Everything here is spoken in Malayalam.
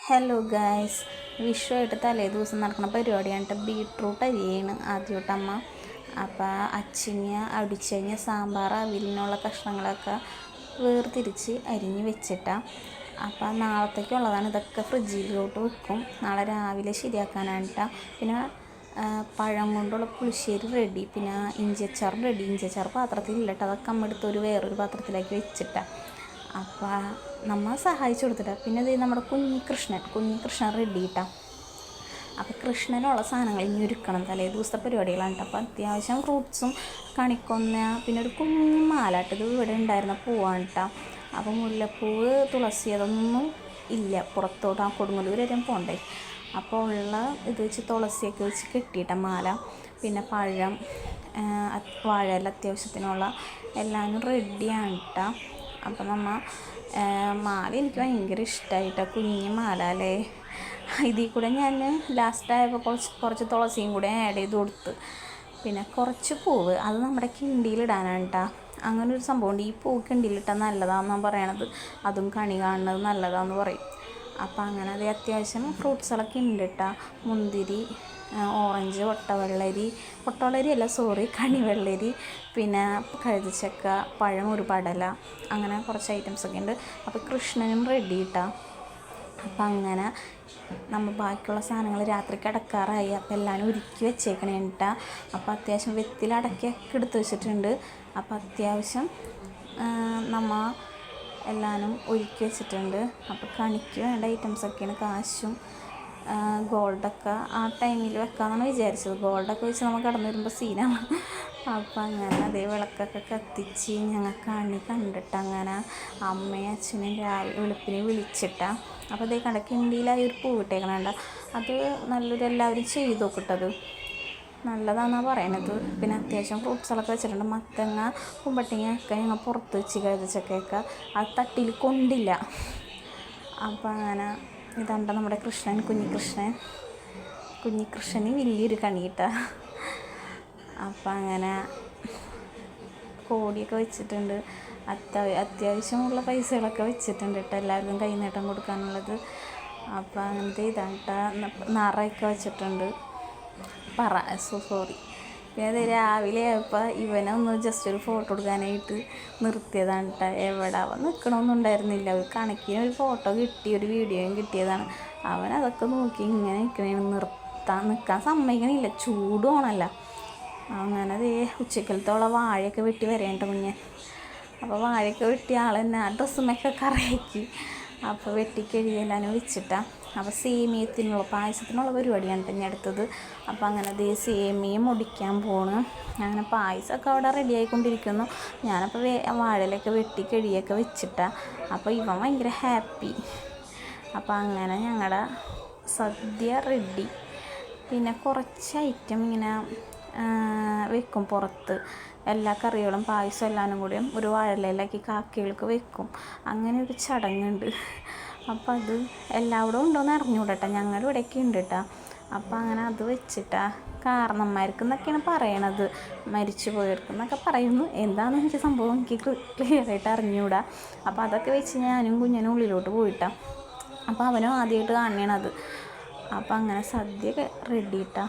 ഹലോ ഗായ്സ്, വിഷുവായിട്ട് തലേ ദിവസം നടക്കുന്ന പരിപാടിയാണ് ബീട്രൂട്ട് അരിയാണ് ആദ്യമായിട്ട് അമ്മ. അപ്പോൾ അച്ചിങ്ങ അടിച്ചഞ്ഞ സാമ്പാർ അവിലിനുള്ള കഷ്ണങ്ങളൊക്കെ വേർതിരിച്ച് അരിഞ്ഞ് വെച്ചിട്ടാണ്. അപ്പോൾ നാളത്തേക്കുള്ളതാണ്. ഇതൊക്കെ ഫ്രിഡ്ജിലോട്ട് വെക്കും, നാളെ രാവിലെ ശരിയാക്കാനായിട്ടാണ്. പിന്നെ പഴം കൊണ്ടുള്ള പുളിശ്ശേരി റെഡി, പിന്നെ ഇഞ്ചിയച്ചാർ റെഡി. ഇഞ്ചിയച്ചാർ പാത്രത്തിലില്ല കേട്ടോ, അതൊക്കെ അമ്മ എടുത്ത് വേറൊരു പാത്രത്തിലേക്ക് വെച്ചിട്ടാണ്. അപ്പോൾ നമ്മൾ സഹായിച്ചു കൊടുത്തിട്ടാണ്. പിന്നെ ഇത് നമ്മുടെ കുഞ്ഞിക്കൃഷ്ണൻ റെഡി ഇട്ടാം. അപ്പോൾ കൃഷ്ണനുള്ള സാധനങ്ങൾ ഇനി ഒരുക്കണം, തലേ ദിവസത്തെ പരിപാടികളാണ് കേട്ടോ. അപ്പോൾ അത്യാവശ്യം ഫ്രൂട്ട്സും കണിക്കൊന്ന, പിന്നെ ഒരു കുഞ്ഞു മാലാട്ട് ഇത് ഇവിടെ ഉണ്ടായിരുന്ന പൂവാണ് കേട്ടോ. അപ്പോൾ മുല്ലപ്പൂവ്, തുളസി അതൊന്നും ഇല്ല, പുറത്തോട്ട് ആ കൊടുങ്ങല്ലൂർ വരെ പോകണ്ടേ. അപ്പോൾ ഉള്ള ഇത് വെച്ച് തുളസിയൊക്കെ വെച്ച് കെട്ടിയിട്ട മാല, പിന്നെ പഴം, വാഴയില അത്യാവശ്യത്തിനുള്ള എല്ലാവരും റെഡിയാണ് കേട്ടോ. അപ്പം മാല എനിക്ക് ഭയങ്കര ഇഷ്ടമായിട്ടാണ്, കുഞ്ഞു മാല അല്ലേ. ഇതിൽ കൂടെ ഞാൻ ലാസ്റ്റായപ്പോൾ കുറച്ച് തുളസിയും കൂടെ ആഡ് ചെയ്ത് കൊടുത്ത്. പിന്നെ കുറച്ച് പൂവ് അത് നമ്മുടെ കിണ്ടിയിലിടാനാണ് കേട്ടോ. അങ്ങനെ ഒരു സംഭവമുണ്ട്, ഈ പൂ കിണ്ടിയിലിട്ടാൽ നല്ലതാണെന്നാണ് പറയണത്. അതും കണി കാണുന്നത് നല്ലതാണെന്ന് പറയും. അപ്പം അങ്ങനെ അത് അത്യാവശ്യം ഫ്രൂട്ട്സുകളൊക്കെ ഉണ്ട് കേട്ടോ. മുന്തിരി, ഓറഞ്ച്, പൊട്ടവെള്ളരി അല്ല കണിവെള്ളരി, പിന്നെ കഴുതച്ചക്ക, പഴം, ഒരു പടല, അങ്ങനെ കുറച്ച് ഐറ്റംസൊക്കെ ഉണ്ട്. അപ്പോൾ കൃഷ്ണനും റെഡി ഇട്ടാ. അപ്പം അങ്ങനെ നമ്മൾ ബാക്കിയുള്ള സാധനങ്ങൾ രാത്രി കിടക്കാറായി. അപ്പോൾ എല്ലാവരും ഒരുക്കി വെച്ചേക്കണേ കേട്ടോ. അപ്പോൾ അത്യാവശ്യം വെത്തിലടക്കിയൊക്കെ എടുത്ത് വെച്ചിട്ടുണ്ട്. അപ്പോൾ അത്യാവശ്യം നമ്മൾ എല്ലാവരും ഒരുക്കി വെച്ചിട്ടുണ്ട്. അപ്പോൾ കണിക്ക് വേണ്ട ഐറ്റംസൊക്കെയാണ്. കാശും ഗോൾഡൊക്കെ ആ ടൈമിൽ വെക്കാമെന്നാണ് വിചാരിച്ചത്. ഗോൾഡൊക്കെ വെച്ച് നമ്മൾ കടന്നു വരുമ്പോൾ സീനാണ്. അപ്പം അങ്ങനെ അതേ വിളക്കൊക്കെ കത്തിച്ച് ഞങ്ങൾ കണി കണ്ടിട്ട് അങ്ങനെ അമ്മയും അച്ഛനും വെളുപ്പിനെ വിളിച്ചിട്ടാണ്. അപ്പോൾ അതേ കണ്ട കിണ്ടിയിലായി ഒരു പൂവിട്ടേക്കണേണ്ട, അത് നല്ലൊരു എല്ലാവരും ചെയ്ത് നോക്കിട്ടത് നല്ലതാണെന്നാണ് പറയണത്. പിന്നെ അത്യാവശ്യം ഫ്രൂട്ട്സുകളൊക്കെ വെച്ചിട്ടുണ്ട്. മത്തങ്ങ, കുമ്പട്ടിങ്ങ ഒക്കെ ഞങ്ങൾ പുറത്ത് വെച്ച് കഴുതച്ചക്കയൊക്കെ അത് തട്ടിയിൽ കൊണ്ടില്ല. അപ്പം അങ്ങനെ ഇതാണ്ട നമ്മുടെ കുഞ്ഞിക്കൃഷ്ണന് വലിയൊരു കണിയിട്ട. അപ്പം അങ്ങനെ കോടിയൊക്കെ വെച്ചിട്ടുണ്ട്. അത്യാവശ്യമുള്ള പൈസകളൊക്കെ വെച്ചിട്ടുണ്ട് കേട്ടോ, എല്ലാവർക്കും കൈനീട്ടം കൊടുക്കാനുള്ളത്. അപ്പം അങ്ങനത്തെ ഇതാണ് കേട്ടോ. നിറയൊക്കെ വെച്ചിട്ടുണ്ട്. പിന്നെ അത് രാവിലെ ആയപ്പോൾ ഇവനൊന്ന് ജസ്റ്റ് ഒരു ഫോട്ടോ എടുക്കാനായിട്ട് നിർത്തിയതാണ് കേട്ടോ. എവിടെ അവൻ നിൽക്കണമെന്നും ഉണ്ടായിരുന്നില്ല, ഒരു കണക്കിന് ഒരു ഫോട്ടോ കിട്ടി, ഒരു വീഡിയോയും കിട്ടിയതാണ്. അവൻ അതൊക്കെ നോക്കി ഇങ്ങനെ നിൽക്കാൻ സമ്മതിക്കണില്ല, ചൂടുമാണല്ല. അങ്ങനെ അതേ ഉച്ചക്കലത്തോളം വാഴയൊക്കെ വെട്ടി വരേണ്ട കുഞ്ഞ്. അപ്പോൾ വാഴയൊക്കെ വെട്ടിയ ആൾ തന്നെ ആ ഡ്രസ്സുമൊക്കെ കറയാക്കി. അപ്പോൾ വെട്ടിക്കഴിയെല്ലാം വെച്ചിട്ടാണ്. അപ്പോൾ സേമിയത്തിനുള്ള പായസത്തിനുള്ള പരിപാടിയാണ് കേട്ടോ ഞാൻ എടുത്തത്. അപ്പോൾ അങ്ങനെ അതേ സേമിയ മുടിക്കാൻ പോണ്. അങ്ങനെ പായസമൊക്കെ അവിടെ റെഡി ആയിക്കൊണ്ടിരിക്കുന്നു. ഞാനപ്പോൾ വാഴയിലൊക്കെ വെട്ടി കഴിയൊക്കെ വെച്ചിട്ടാണ്. അപ്പോൾ ഇവൻ ഭയങ്കര ഹാപ്പി. അപ്പോൾ അങ്ങനെ ഞങ്ങളുടെ സദ്യ റെഡി. പിന്നെ കുറച്ച് ഐറ്റം ഇങ്ങനെ വെക്കും പുറത്ത്, എല്ലാ കറികളും പായസം എല്ലാവരും കൂടിയും ഒരു വാഴയിലയിലാക്കി കാക്കകൾക്ക് വെക്കും. അങ്ങനെ ഒരു ചടങ്ങുണ്ട്. അപ്പം അത് എല്ലാവരും ഉണ്ടോയെന്ന് അറിഞ്ഞുകൂടട്ടോ, ഞങ്ങളുടെ ഇവിടെയൊക്കെ ഉണ്ട് കേട്ടോ. അപ്പം അങ്ങനെ അത് വെച്ചിട്ടാണ് കാരണന്മാർക്കെന്നൊക്കെയാണ് പറയണത്, മരിച്ചു പോയവർക്കെന്നൊക്കെ പറയുന്നു. എന്താണെന്ന് എനിക്ക് സംഭവം എനിക്ക് ക്ലിയറായിട്ട് അറിഞ്ഞുകൂടാ. അപ്പോൾ അതൊക്കെ വെച്ച് ഞാനും കുഞ്ഞിനും ഉള്ളിലോട്ട് പോയിട്ടാണ്. അപ്പോൾ അവനും ആദ്യമായിട്ട് കാണണത്. അപ്പോൾ അങ്ങനെ സദ്യ റെഡി ഇട്ടാ.